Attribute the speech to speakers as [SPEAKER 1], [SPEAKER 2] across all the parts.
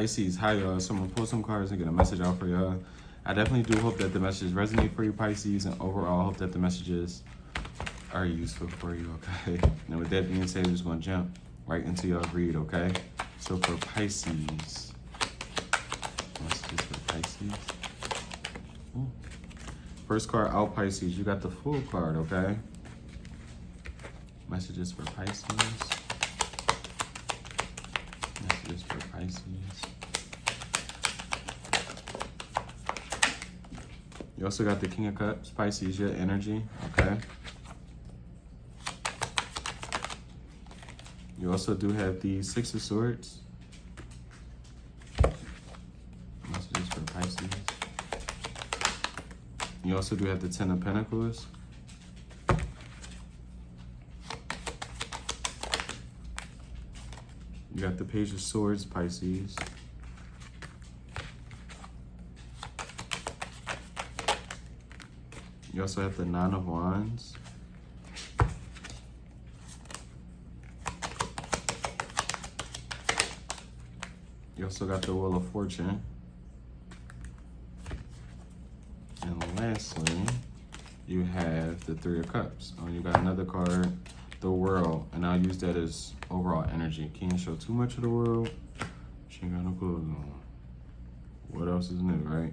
[SPEAKER 1] Pisces, hi y'all. So I'm gonna pull some cards and get a message out for y'all. I definitely do hope that the messages resonate for you, Pisces, and overall I hope that the messages are useful for you, okay? Now with that being said, we're just gonna jump right into your read, okay? So for Pisces, messages for Pisces. Ooh. First card out, Pisces, you got the Fool card, okay? Messages for Pisces. Messages for Pisces. You also got the King of Cups, Pisces, your energy, okay? You also do have the Six of Swords. Messages for Pisces. You also do have the Ten of Pentacles. You got the Page of Swords, Pisces. You also have the Nine of Wands. You also got the Wheel of Fortune. And lastly, you have the Three of Cups. Oh, you got another card, the World, and I'll use that as overall energy. Can't show too much of the world. She ain't got no clothes on. What else is new, right?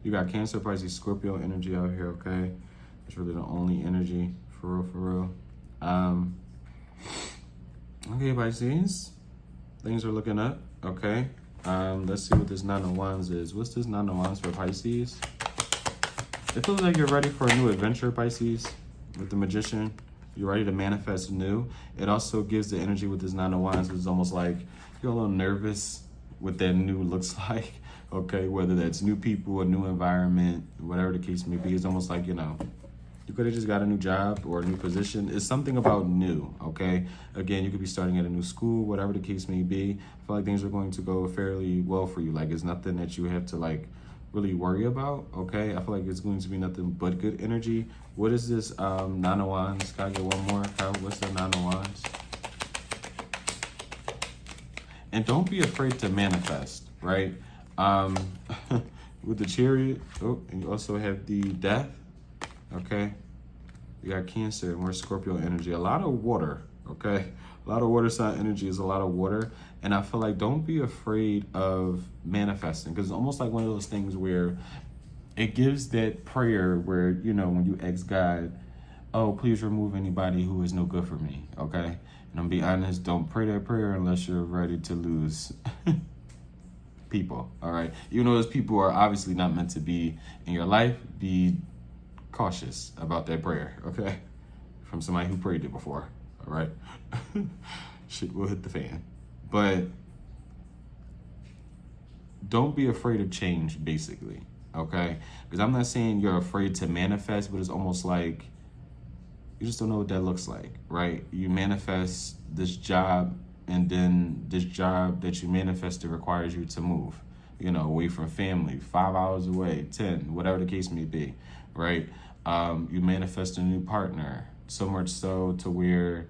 [SPEAKER 1] You got Cancer, Pisces, Scorpio energy out here, okay? It's really the only energy, for real. Okay, Pisces. Things are looking up, okay? Let's see what this Nine of Wands is. What's this Nine of Wands for Pisces? It feels like you're ready for a new adventure, Pisces, with the Magician. You're ready to manifest new. It also gives the energy with this Nine of Wands. It's almost like you're a little nervous what that new looks like, okay? Whether that's new people, a new environment, whatever the case may be. It's almost like, you know, you could have just got a new job or a new position. It's something about new, okay? Again, you could be starting at a new school, whatever the case may be. I feel like things are going to go fairly well for you. Like, it's nothing that you have to, like, really worry about, okay? I feel like it's going to be nothing but good energy. What is this Nine of Wands? Can I get one more? What's the Nine of Wands? And don't be afraid to manifest, right? With the Chariot, oh, and you also have the Death, okay? You got Cancer and we're Scorpio energy. A lot of water, okay? A lot of water sign energy is a lot of water. And I feel like don't be afraid of manifesting, because it's almost like one of those things where it gives that prayer where, you know, when you ask God, oh, please remove anybody who is no good for me, okay? And I'm be honest, don't pray that prayer unless you're ready to lose people, all right? Even though those people are obviously not meant to be in your life, be cautious about that prayer, okay? From somebody who prayed it before, all right? Shit will hit the fan. But don't be afraid of change, basically, okay? Because I'm not saying you're afraid to manifest, but it's almost like you just don't know what that looks like, right? You manifest this job, and then this job that you manifested requires you to move, you know, away from family, 5 hours away, 10, whatever the case may be, right? You manifest a new partner, so much so to where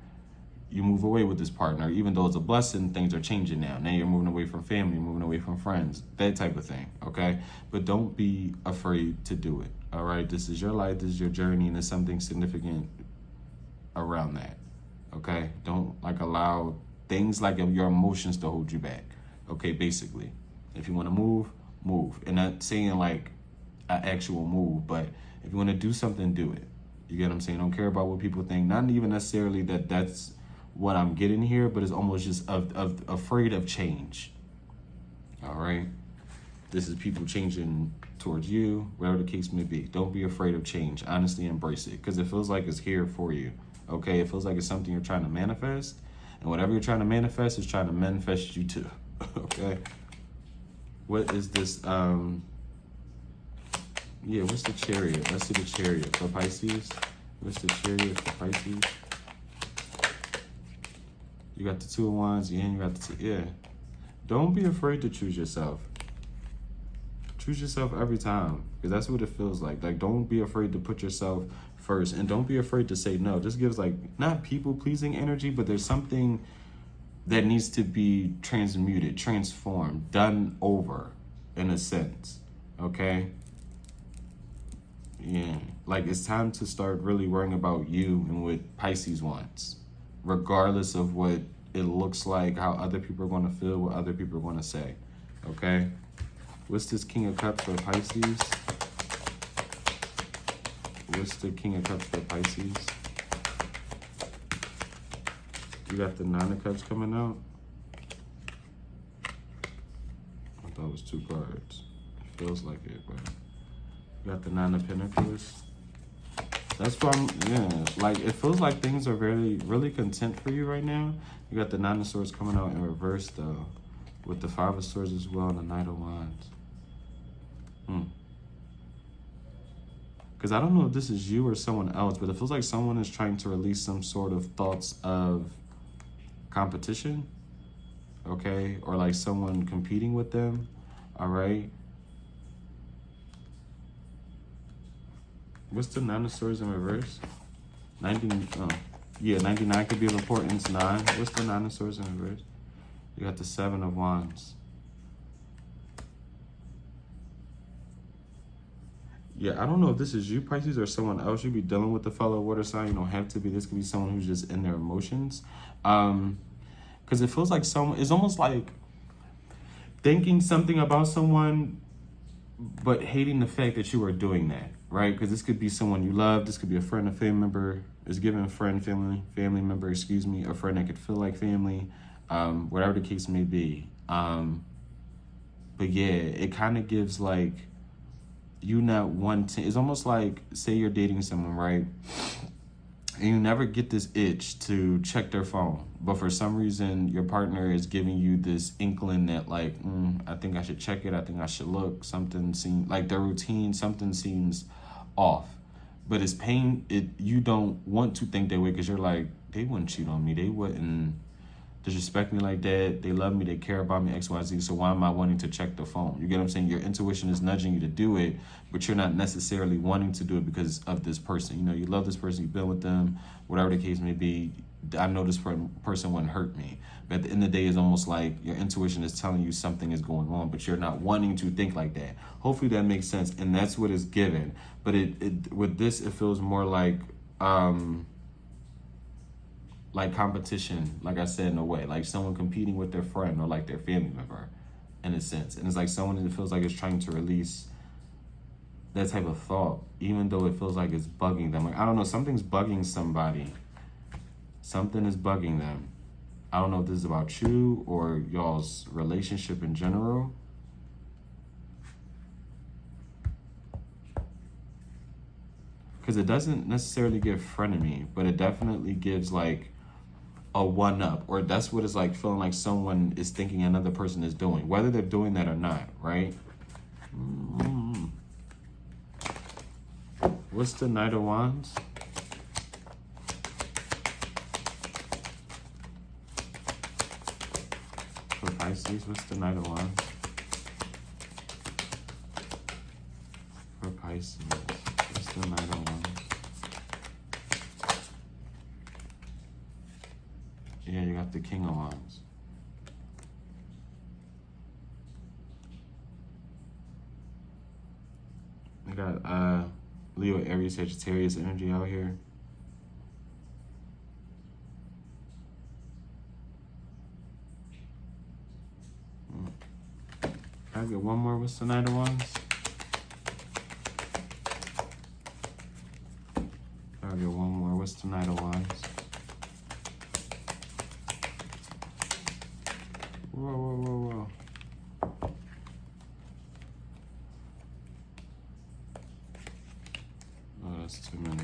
[SPEAKER 1] you move away with this partner. Even though it's a blessing, things are changing now. Now you're moving away from family, moving away from friends, that type of thing, okay? But don't be afraid to do it, all right? This is your life, this is your journey, and there's something significant around that, okay? Don't like allow things like your emotions to hold you back, okay? Basically, if you want to move, move. And not saying like an actual move, but if you want to do something, do it. You get what I'm saying? Don't care about what people think. Not even necessarily that that's what I'm getting here, but it's almost just afraid of change, all right? This is people changing towards you, whatever the case may be. Don't be afraid of change. Honestly, embrace it, because it feels like it's here for you, okay? It feels like it's something you're trying to manifest, and whatever you're trying to manifest is trying to manifest you too, okay? What is this? Yeah, what's the Chariot? Let's see the Chariot for Pisces. What's the Chariot for Pisces? You got the Two of Wands, yeah, and you got the yeah. Don't be afraid to choose yourself. Choose yourself every time, because that's what it feels like. Like, don't be afraid to put yourself first, and don't be afraid to say no. This gives like not people pleasing energy, but there's something that needs to be transmuted, transformed, done over, in a sense, okay? Yeah, like it's time to start really worrying about you and what Pisces wants, regardless of what it looks like, how other people are going to feel, what other people are going to say, okay? What's this King of Cups for Pisces? What's the King of Cups for Pisces? You got the Nine of Cups coming out? I thought it was 2 cards. It feels like it, but you got the Nine of Pentacles. That's why like it feels like things are really content for you right now. You got the Nine of Swords coming out in reverse though, with the Five of Swords as well and the Knight of Wands. Because I don't know if this is you or someone else, but it feels like someone is trying to release some sort of thoughts of competition, okay? Or like someone competing with them, all right? What's the Nine of Swords in reverse? 99 could be of importance, 9. What's the Nine of Swords in reverse? You got the Seven of Wands. Yeah, I don't know if this is you, Pisces, or someone else. You be dealing with the fellow water sign. You don't have to be. This could be someone who's just in their emotions. Because it feels like someone, it's almost like thinking something about someone, but hating the fact that you are doing that, right? Because this could be someone you love. This could be a friend, a family member. It's giving a friend, family member, excuse me, a friend that could feel like family, whatever the case may be. But yeah, it kind of gives like, you not wanting, it's almost like, say you're dating someone, right? And you never get this itch to check their phone. But for some reason, your partner is giving you this inkling that like, I think I should check it. I think I should look. Something seems, like their routine, something seems off. But it's pain, you don't want to think that way because you're like, they wouldn't cheat on me. They wouldn't disrespect me like that. They love me. They care about me, X, Y, Z. So why am I wanting to check the phone? You get what I'm saying? Your intuition is nudging you to do it, but you're not necessarily wanting to do it because of this person. You know, you love this person. You've been with them, whatever the case may be. I know this person wouldn't hurt me. But at the end of the day, it's almost like your intuition is telling you something is going on, but you're not wanting to think like that. Hopefully that makes sense. And that's what it's given. But it with this, it feels more like competition, like I said, in a way, like someone competing with their friend or like their family member in a sense. And it's like someone that feels like it's trying to release that type of thought, even though it feels like it's bugging them. Like, I don't know, something's bugging somebody. Something is bugging them. I don't know if this is about you or y'all's relationship in general. Because it doesn't necessarily give frenemy, but it definitely gives like a one-up, or that's what it's like, feeling like someone is thinking another person is doing, whether they're doing that or not, right? What's the Knight of Wands? For Pisces, what's the Knight of Wands? For Pisces, what's the Knight of Wands? Yeah, you got the King of Wands. I got Leo, Aries, Sagittarius energy out here. Can I get one more? What's the Knight of Wands? I'll get one more. What's the Knight of Wands? Whoa. Oh, that's too many.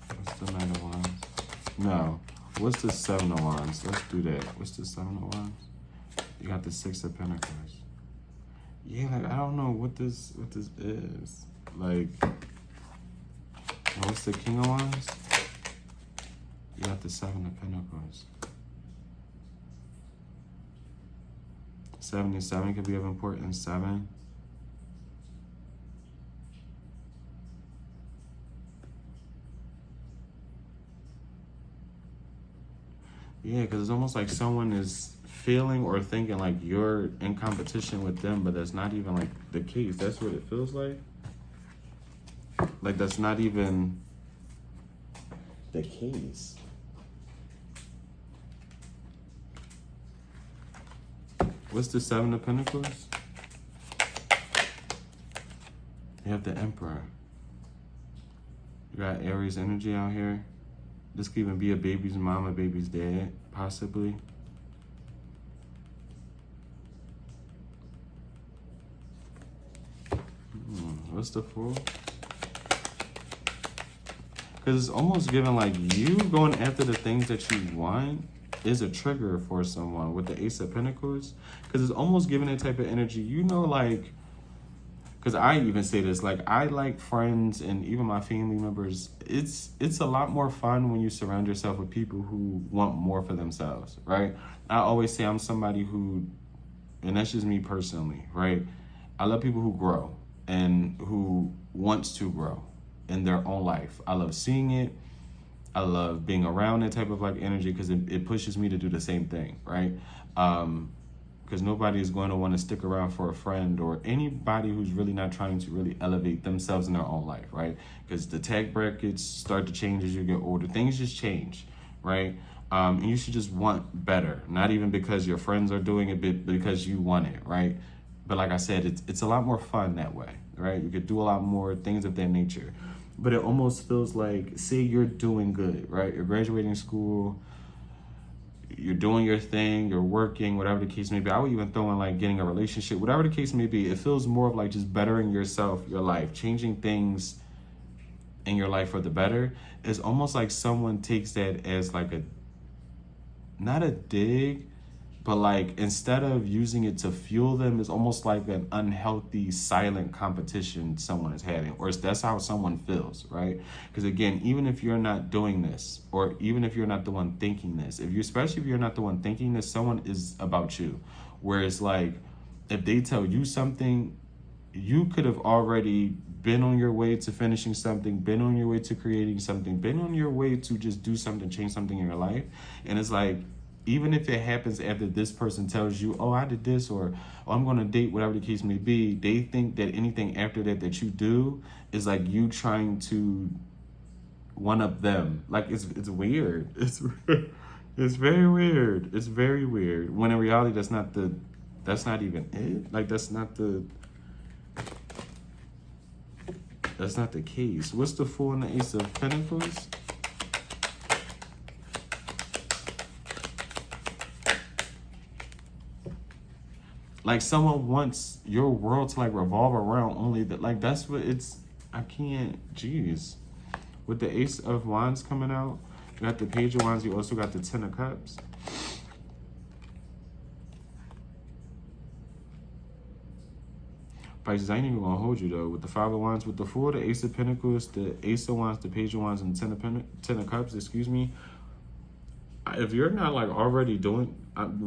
[SPEAKER 1] What's the Knight of Wands? No. What's the Seven of Wands? Let's do that. What's the Seven of Wands? You got the Six of Pentacles. Yeah, like, I don't know what this is. Like, what's the King of Wands? You got the Seven of Pentacles. 77 could be of importance. 7. Yeah, because it's almost like someone is feeling or thinking like you're in competition with them, but that's not even like the case. That's what it feels like. Like that's not even the case. What's the Seven of Pentacles? You have the Emperor. You got Aries energy out here. This could even be a baby's mom, a baby's dad, possibly. What's the Fool? Because it's almost given like you going after the things that you want is a trigger for someone with the Ace of Pentacles. Because it's almost giving that type of energy, you know, like, because I even say this, like, I like friends and even my family members. It's a lot more fun when you surround yourself with people who want more for themselves, right? I always say I'm somebody who, and that's just me personally, right? I love people who grow and who wants to grow in their own life. I love seeing it. I love being around that type of like energy because it pushes me to do the same thing, right? Because nobody is going to want to stick around for a friend or anybody who's really not trying to really elevate themselves in their own life, right? Because the tag brackets start to change as you get older. Things just change, right? And you should just want better, not even because your friends are doing it, but because you want it, right? But like I said, it's a lot more fun that way, right? You could do a lot more things of that nature. But it almost feels like, say you're doing good, right? You're graduating school, you're doing your thing, you're working, whatever the case may be. I would even throw in like getting a relationship, whatever the case may be. It feels more of like just bettering yourself, your life, changing things in your life for the better. It's almost like someone takes that as like not a dig, but like instead of using it to fuel them, it's almost like an unhealthy silent competition someone is having, or that's how someone feels, right? Because again, even if you're not doing this, or even if you're not the one thinking this, especially if you're not the one thinking this, someone is about you. Whereas like if they tell you something, you could have already been on your way to finishing something, been on your way to creating something, been on your way to just do something, change something in your life. And it's like, even if it happens after this person tells you, oh, I did this, or oh, I'm going to date, whatever the case may be, they think that anything after that you do is like you trying to one up them. Like it's weird. It's very weird. It's very weird. When in reality, that's not even it. Like that's not the case. What's the Fool and the Ace of Pentacles? Like someone wants your world to like revolve around only that. Like that's what it's. I can't. Jeez. With the Ace of Wands coming out, you got the Page of Wands. You also got the Ten of Cups. Pisces, I ain't even gonna hold you though. With the Five of Wands, with the Fool, the Ace of Pentacles, the Ace of Wands, the Page of Wands, and the Ten of Cups. Excuse me. If you're not like already doing,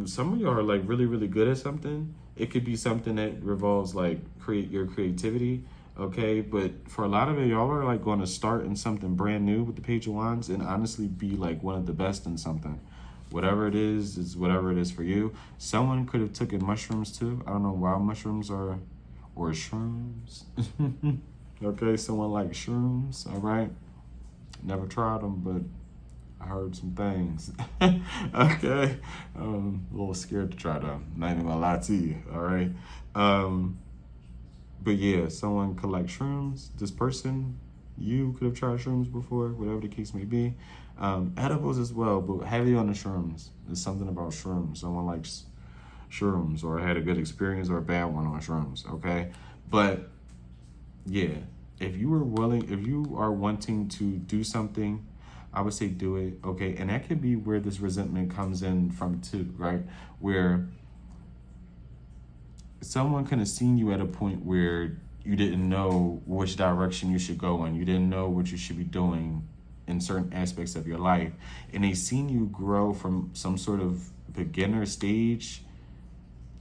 [SPEAKER 1] some of you are like really, really good at something. It could be something that revolves like your creativity, okay? But for a lot of it, y'all are like going to start in something brand new with the Page of Wands and honestly be like one of the best in something. Whatever it is whatever it is for you. Someone could have taken mushrooms too. I don't know, wild mushrooms or shrooms. Okay, someone like shrooms, all right? Never tried them, but I heard some things. Okay. A little scared to try them. Not even gonna lie to you. All right. But yeah, someone could like shrooms. This person, you could have tried shrooms before, whatever the case may be. Edibles as well, but heavy on the shrooms. There's something about shrooms. Someone likes shrooms or had a good experience or a bad one on shrooms. Okay. But yeah, if you are wanting to do something, I would say do it, okay? And that could be where this resentment comes in from too, right? Where someone could have seen you at a point where you didn't know which direction you should go in. You didn't know what you should be doing in certain aspects of your life. And they seen you grow from some sort of beginner stage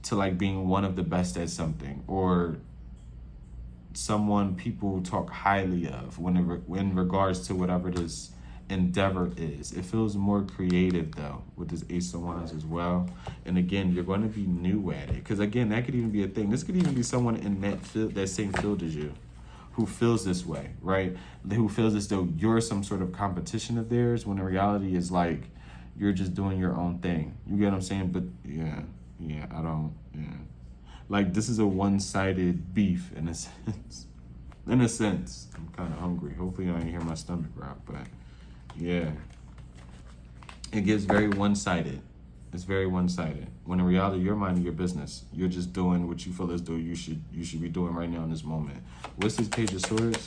[SPEAKER 1] to like being one of the best at something, or someone people talk highly of when in regards to whatever it is endeavor is. It feels more creative though with this Ace of Wands as well. And again, you're going to be new at it, because again, that could even be a thing. This could even be someone in that field, that same field as you, who feels this way, right? Who feels as though you're some sort of competition of theirs, when the reality is like you're just doing your own thing. You get what I'm saying? But yeah, I don't. Like, this is a one-sided beef in a sense. In a sense, I'm kind of hungry. Hopefully, I ain't hear my stomach rock, but yeah, it gets very one-sided. It's very one-sided. When in reality, you're minding your business. You're just doing what you feel as though you should be doing right now in this moment. What's this Page of Swords?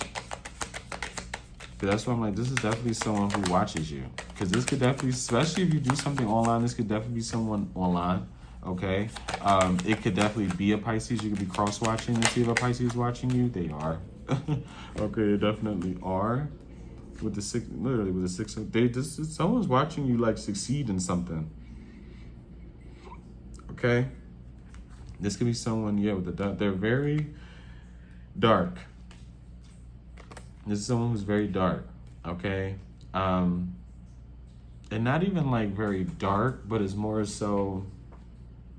[SPEAKER 1] Because that's why I'm like, this is definitely someone who watches you. Because this could definitely, especially if you do something online, this could definitely be someone online. Okay, it could definitely be a Pisces. You could be cross-watching and see if a Pisces is watching you. They are. Okay, they definitely are. With the six, literally with the six, someone's watching you like succeed in something. Okay, this could be someone, yeah, with the dark. They're very dark. This is someone who's very dark. Okay, and not even like very dark, but it's more so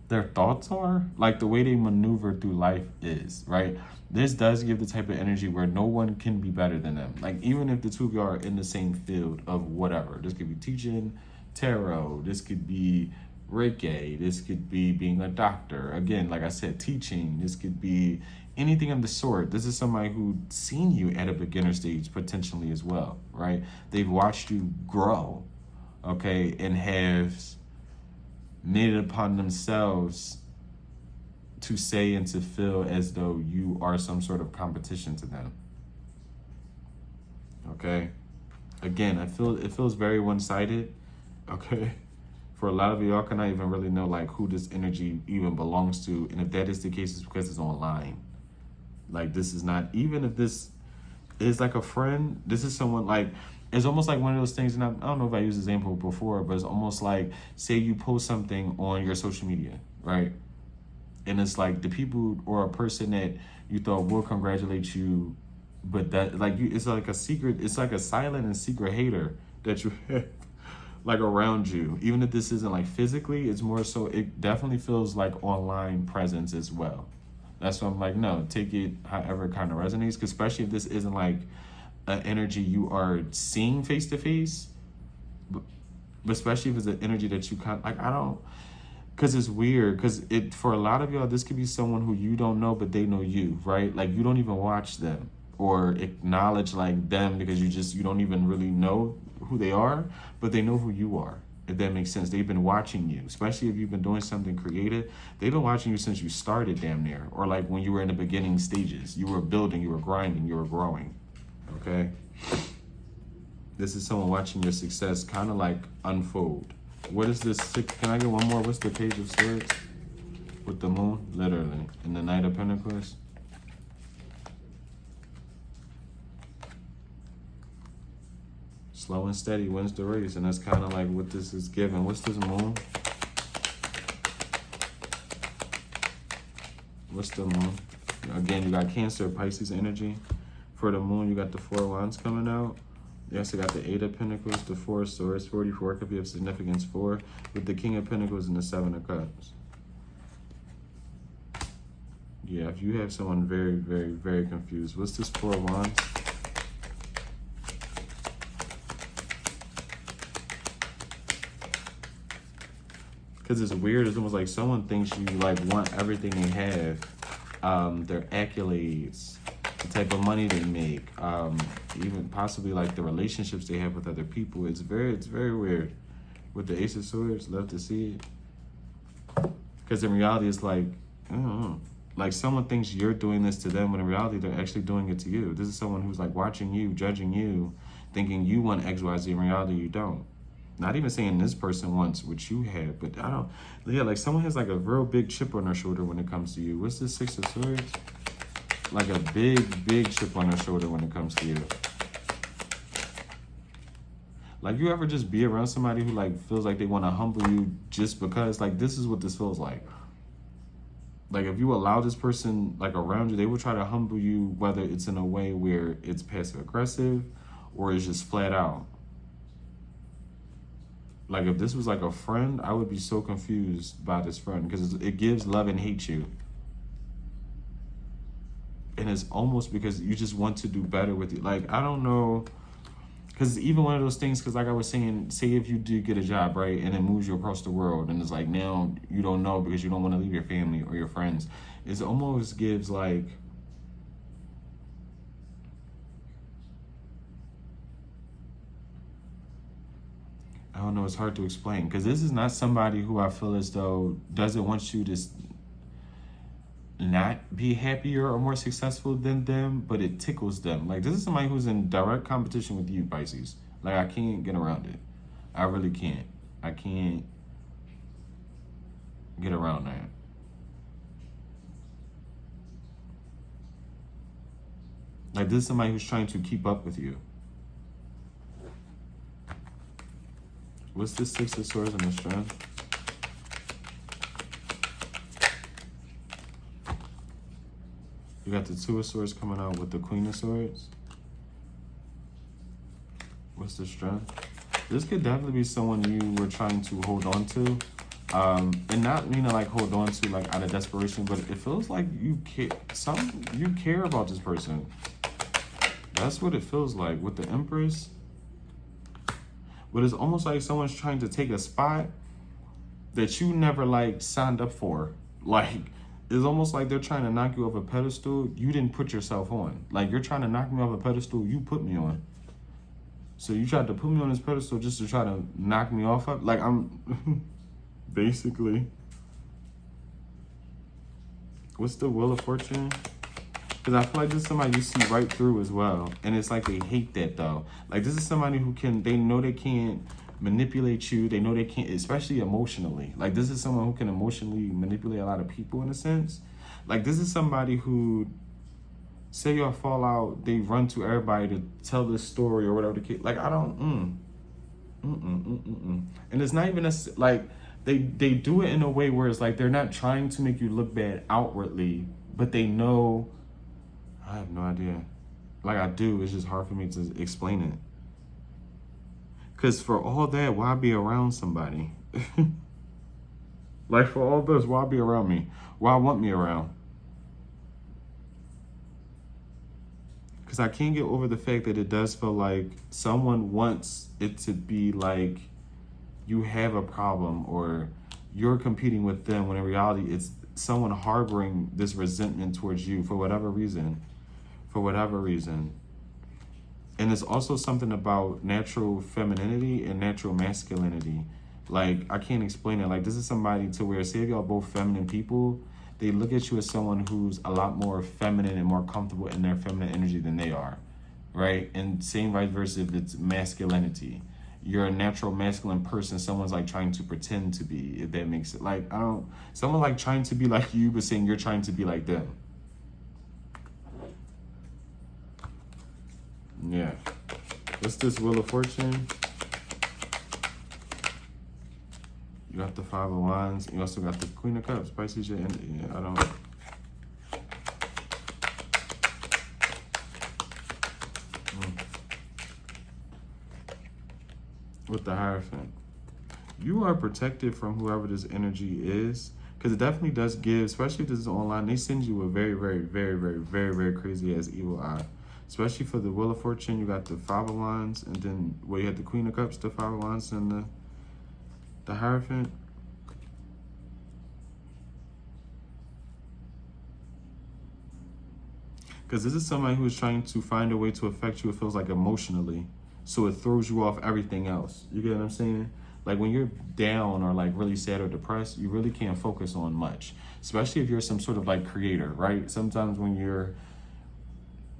[SPEAKER 1] their thoughts are, like the way they maneuver through life is, right? This does give the type of energy where no one can be better than them. Like, even if the two of you are in the same field of whatever, this could be teaching tarot, this could be Reiki, this could be being a doctor. Again, like I said, teaching, this could be anything of the sort. This is somebody who's seen you at a beginner stage potentially as well, right? They've watched you grow, okay, and have made it upon themselves to say and to feel as though you are some sort of competition to them. Okay? Again, it feels very one-sided. Okay? For a lot of y'all cannot even really know like who this energy even belongs to. And if that is the case, it's because it's online. Like, this is not, even if this is like a friend, this is someone like, it's almost like one of those things, and I don't know if I used this example before, but it's almost like, say you post something on your social media, right? And it's like the people or a person that you thought will congratulate you, but that, like, you, it's like a secret, it's like a silent and secret hater that you have, like, around you. Even if this isn't like physically, it's more so, it definitely feels like online presence as well. That's why I'm like, no, take it however it kind of resonates, because especially if this isn't like an energy you are seeing face to face, but especially if it's an energy that you kind of, like, I don't, because it's weird, because it, for a lot of y'all, this could be someone who you don't know, but they know you, right? Like, you don't even watch them or acknowledge like them, because you don't even really know who they are, but they know who you are, if that makes sense. They've been watching you, especially if you've been doing something creative. They've been watching you since you started, damn near, or like when you were in the beginning stages. You were building, you were grinding, you were growing. Okay, this is someone watching your success kind of like unfold. What is this? Can I get one more? What's the Page of Swords with the moon? Literally, and the Knight of Pentacles. Slow and steady wins the race, and that's kind of like what this is giving. What's this moon? What's the moon? Again, you got Cancer, Pisces energy. For the moon, you got the Four of Wands coming out. You also got the Eight of Pentacles, the Four of Swords, 44 could be of significance for, with the King of Pentacles and the Seven of Cups. Yeah, if you have someone very, very, very confused. What's this Four of Wands? Because it's weird, it's almost like someone thinks you like want everything they have, their accolades, the type of money they make, even possibly like the relationships they have with other people. It's very weird. With the Ace of Swords, love to see it. Because in reality, it's like, I don't know, like someone thinks you're doing this to them, when in reality, they're actually doing it to you. This is someone who's like watching you, judging you, thinking you want X, Y, Z. In reality, you don't. Not even saying this person wants what you have, but I don't, yeah, like someone has like a real big chip on their shoulder when it comes to you. What's this Six of Swords? Like a big chip on their shoulder when it comes to you. Like, you ever just be around somebody who like feels like they want to humble you just because, like, this is what this feels like. Like, if you allow this person like around you, they will try to humble you, whether it's in a way where it's passive aggressive or it's just flat out. Like if this was like a friend, I would be so confused by this friend because it gives love and hate you. And it's almost because you just want to do better with you. Like, I don't know. Because even one of those things, because like I was saying, say if you do get a job, right, and it moves you across the world, and it's like now you don't know because you don't want to leave your family or your friends. It almost gives like, I don't know, it's hard to explain. Because this is not somebody who I feel as though doesn't want you to not be happier or more successful than them, but it tickles them. Like this is somebody who's in direct competition with you, Pisces. Like I can't get around it. I really can't. I can't get around that. Like this is somebody who's trying to keep up with you. What's the Six of Swords and the Strength? You got the Two of Swords coming out with the Queen of Swords. What's the Strength? This could definitely be someone you were trying to hold on to. And not meaning like hold on to like out of desperation, but it feels like you care about this person. That's what it feels like with the Empress. But it's almost like someone's trying to take a spot that you never like signed up for. Like it's almost like they're trying to knock you off a pedestal you didn't put yourself on. Like you're trying to knock me off a pedestal you put me on. So you tried to put me on this pedestal just to try to knock me off of. Like I'm basically. What's the Wheel of Fortune? Because I feel like this is somebody you see right through as well. And it's like they hate that though. Like this is somebody who they know they can't manipulate you. They know they can't, especially emotionally. Like this is someone who can emotionally manipulate a lot of people in a sense. Like this is somebody who, say y'all fall out, they run to everybody to tell this story or whatever the case. Like I don't, And it's not even like they do it in a way where it's like they're not trying to make you look bad outwardly, but they know. I have no idea. Like I do, it's just hard for me to explain it. Because for all that, why be around somebody? Like for all this, why be around me? Why want me around? Because I can't get over the fact that it does feel like someone wants it to be like you have a problem or you're competing with them, when in reality it's someone harboring this resentment towards you for whatever reason. And it's also something about natural femininity and natural masculinity. Like, I can't explain it. Like, this is somebody to where, say if y'all both feminine people, they look at you as someone who's a lot more feminine and more comfortable in their feminine energy than they are, right? And same vice versa if it's masculinity. You're a natural masculine person, someone's like trying to pretend to be, if that makes it. Like, someone like trying to be like you, but saying you're trying to be like them. Yeah. What's this Wheel of Fortune? You got the Five of Wands. You also got the Queen of Cups. Pisces, yeah, I don't. With the Hierophant. You are protected from whoever this energy is. Because it definitely does give, especially if this is online, they send you a very, very, very, very, very, very crazy ass evil eye. Especially for the Wheel of Fortune, you got the Five of Wands, and then you had the Queen of Cups, the Five of Wands, and the Hierophant. Because this is somebody who is trying to find a way to affect you, it feels like emotionally. So it throws you off everything else. You get what I'm saying? Like when you're down or like really sad or depressed, you really can't focus on much. Especially if you're some sort of like creator, right? Sometimes when you're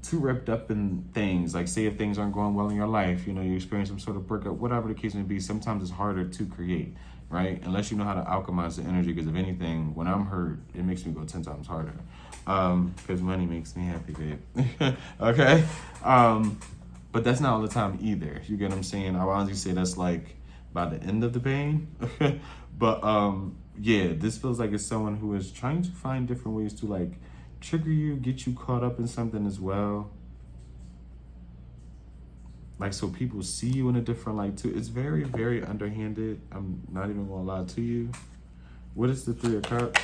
[SPEAKER 1] too wrapped up in things, like say if things aren't going well in your life, you know, you experience some sort of breakup, whatever the case may be, sometimes it's harder to create, right? Unless you know how to alchemize the energy, because if anything, when I'm hurt, it makes me go 10 times harder. Because money makes me happy, babe. Okay? But that's not all the time either. You get what I'm saying? I would honestly say that's like by the end of the pain. But yeah, this feels like it's someone who is trying to find different ways to like trigger you, get you caught up in something as well. Like, so people see you in a different light too. It's very, very underhanded. I'm not even gonna lie to you. What is the Three of Cups?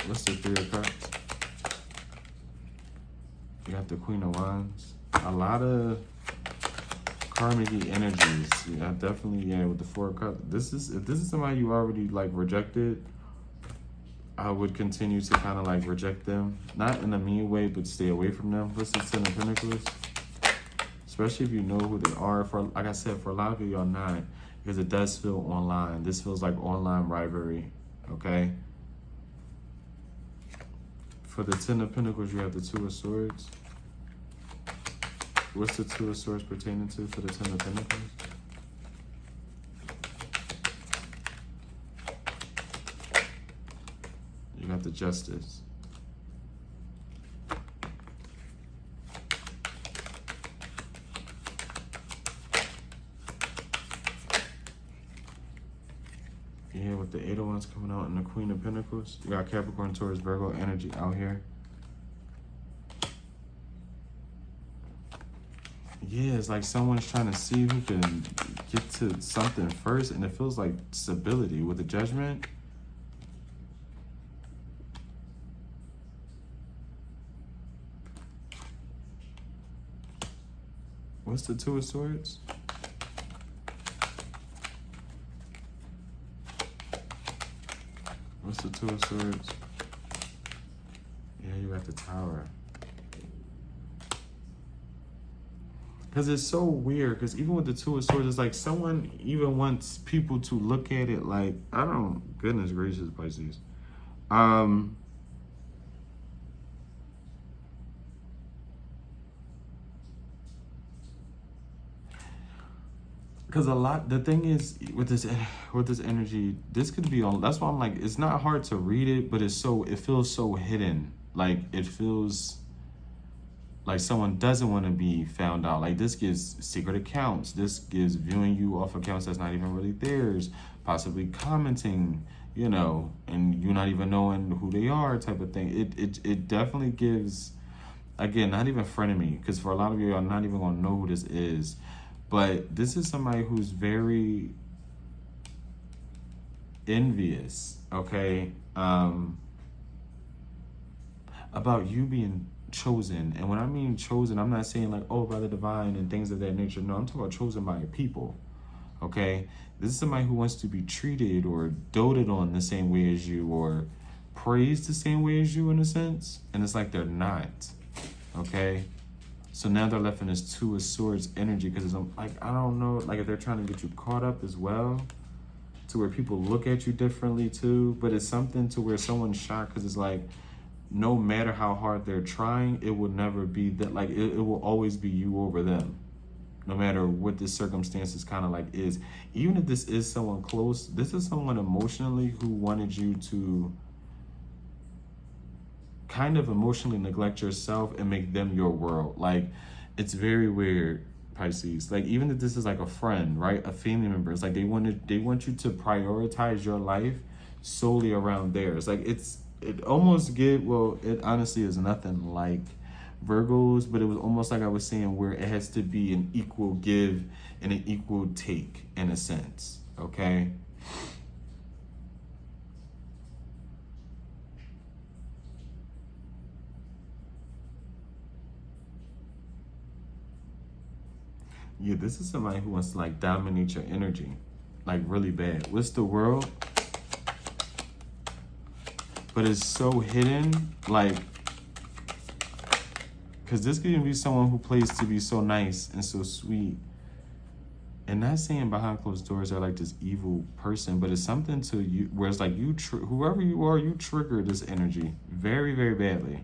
[SPEAKER 1] What's the Three of Cups? You got the Queen of Wands. A lot of karmic energies. Yeah, definitely. Yeah, with the Four of Cups. If this is somebody you already like rejected, I would continue to kind of like reject them. Not in a mean way, but stay away from them. What's the Ten of Pentacles? Especially if you know who they are. For, like I said, for a lot of you, y'all not. Because it does feel online. This feels like online rivalry. Okay? For the Ten of Pentacles, you have the Two of Swords. What's the Two of Swords pertaining to for the Ten of Pentacles? You got the Justice. Yeah, with the Eight of Wands coming out and the Queen of Pentacles. You got Capricorn, Taurus, Virgo energy out here. Yeah, it's like someone's trying to see who can get to something first, and it feels like stability with the Judgment. What's the Two of Swords? What's the Two of Swords? Yeah, you got the Tower. Because it's so weird, because even with the Two of Swords, it's like someone even wants people to look at it like, I don't, goodness gracious, Pisces. Because the thing is, with this energy, this could be on, that's why I'm like, it's not hard to read it, but it feels so hidden. Like, it feels like someone doesn't want to be found out. Like, this gives secret accounts. This gives viewing you off accounts that's not even really theirs, possibly commenting, you know, and you not even knowing who they are type of thing. It definitely gives, again, not even frenemy, because for a lot of you, y'all not even going to know who this is. But this is somebody who's very envious, okay, about you being chosen. And when I mean chosen, I'm not saying like, oh, by the divine and things of that nature. No, I'm talking about chosen by people, okay? This is somebody who wants to be treated or doted on the same way as you, or praised the same way as you in a sense. And it's like they're not, okay? So now they're left in this Two of Swords energy, because it's like, I don't know, like if they're trying to get you caught up as well, to where people look at you differently too. But it's something to where someone's shocked, because it's like, no matter how hard they're trying, it will never be that, like it will always be you over them, no matter what the circumstances kind of like is. Even if this is someone close, this is someone emotionally who wanted you to kind of emotionally neglect yourself and make them your world. Like, it's very weird, Pisces. Like, even if this is like a friend, right, a family member, it's like they want you to prioritize your life solely around theirs. Like, it almost it honestly is nothing like Virgos, but it was almost like I was saying, where it has to be an equal give and an equal take in a sense, okay? Yeah, this is somebody who wants to like dominate your energy, like really bad. What's the World? But it's so hidden, like, because this could even be someone who plays to be so nice and so sweet. And not saying behind closed doors they're like this evil person, but it's something to you where it's like whoever you are, you trigger this energy very, very badly.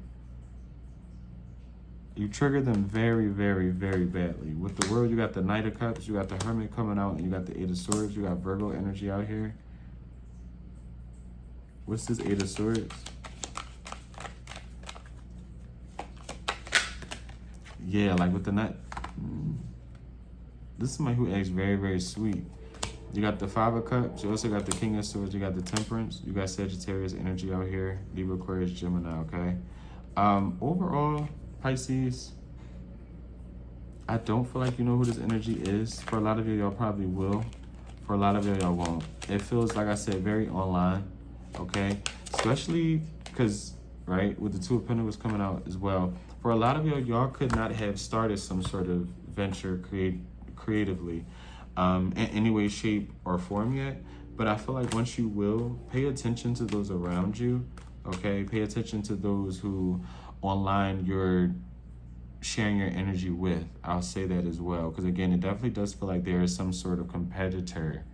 [SPEAKER 1] You trigger them very, very, very badly. With the World, you got the Knight of Cups, you got the Hermit coming out, and you got the Eight of Swords. You got Virgo energy out here. What's this Eight of Swords? Yeah, like with the Knight. This is somebody who acts very, very sweet. You got the Five of Cups. You also got the King of Swords. You got the Temperance. You got Sagittarius energy out here. Libra, Aquarius, Gemini, okay? Overall, Pisces, I don't feel like you know who this energy is. For a lot of you, y'all probably will. For a lot of you, y'all won't. It feels, like I said, very online, okay? Especially because, right, with the Two of Pentacles coming out as well. For a lot of y'all could not have started some sort of venture creatively in any way, shape, or form yet. But I feel like once you will, pay attention to those around you, okay? Pay attention to those who online you're sharing your energy with. I'll say that as well, because again, it definitely does feel like there is some sort of competitor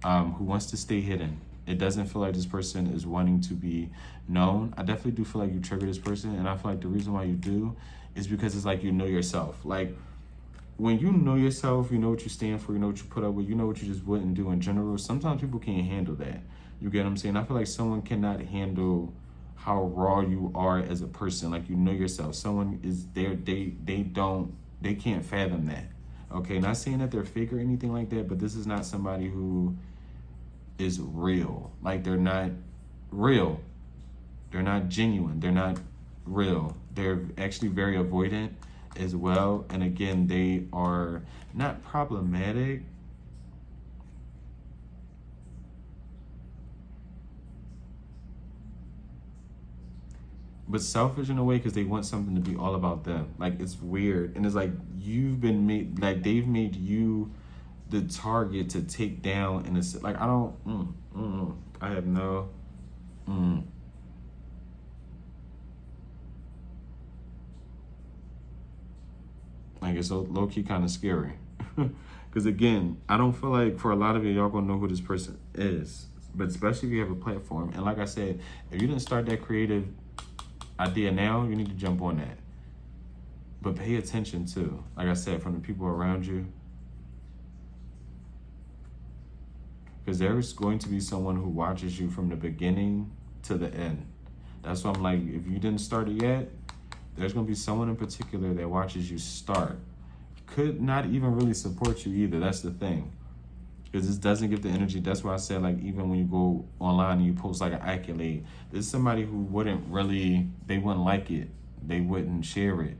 [SPEAKER 1] who wants to stay hidden. It doesn't feel like this person is wanting to be known. I definitely do feel like you trigger this person, and I feel like the reason why you do is because it's like you know yourself. Like, when you know yourself, you know what you stand for, you know what you put up with, you know what you just wouldn't do in general. Sometimes people can't handle that. You get what I'm saying? I feel like someone cannot handle how raw you are as a person. Like, you know yourself. Someone is there, they can't fathom that. Okay, not saying that they're fake or anything like that, but this is not somebody who is real. Like, they're not real. They're not genuine. They're not real. They're actually very avoidant as well. And again, they are not problematic, but selfish in a way, because they want something to be all about them. Like, it's weird. And it's like you've been made, like they've made you the target to take down. And it's like, I don't, I have no, like, it's so low-key kind of scary. Because again, I don't feel like for a lot of you, y'all gonna know who this person is. But especially if you have a platform. And like I said, if you didn't start that creative idea now, you need to jump on that. But pay attention too, like I said, from the people around you, because there's going to be someone who watches you from the beginning to the end. That's why I'm like, if you didn't start it yet, there's going to be someone in particular that watches you start. Could not even really support you either. That's the thing. Because this doesn't give the energy. That's why I said, like, even when you go online and you post like an accolade, there's somebody who wouldn't really, they wouldn't like it. They wouldn't share it.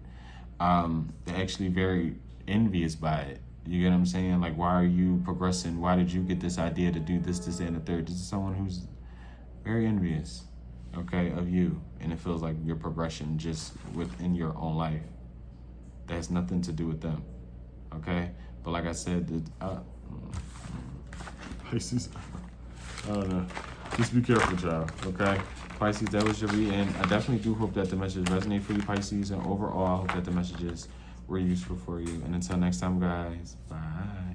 [SPEAKER 1] They're actually very envious by it. You get what I'm saying? Like, why are you progressing? Why did you get this idea to do this, and the third? This is someone who's very envious, okay, of you. And it feels like your progression just within your own life. That has nothing to do with them, okay? But like I said, Pisces, I don't know. Just be careful, child, okay? Pisces, that was your reading. I definitely do hope that the message resonates for you, Pisces. And overall, I hope that the messages were useful for you. And until next time, guys, bye.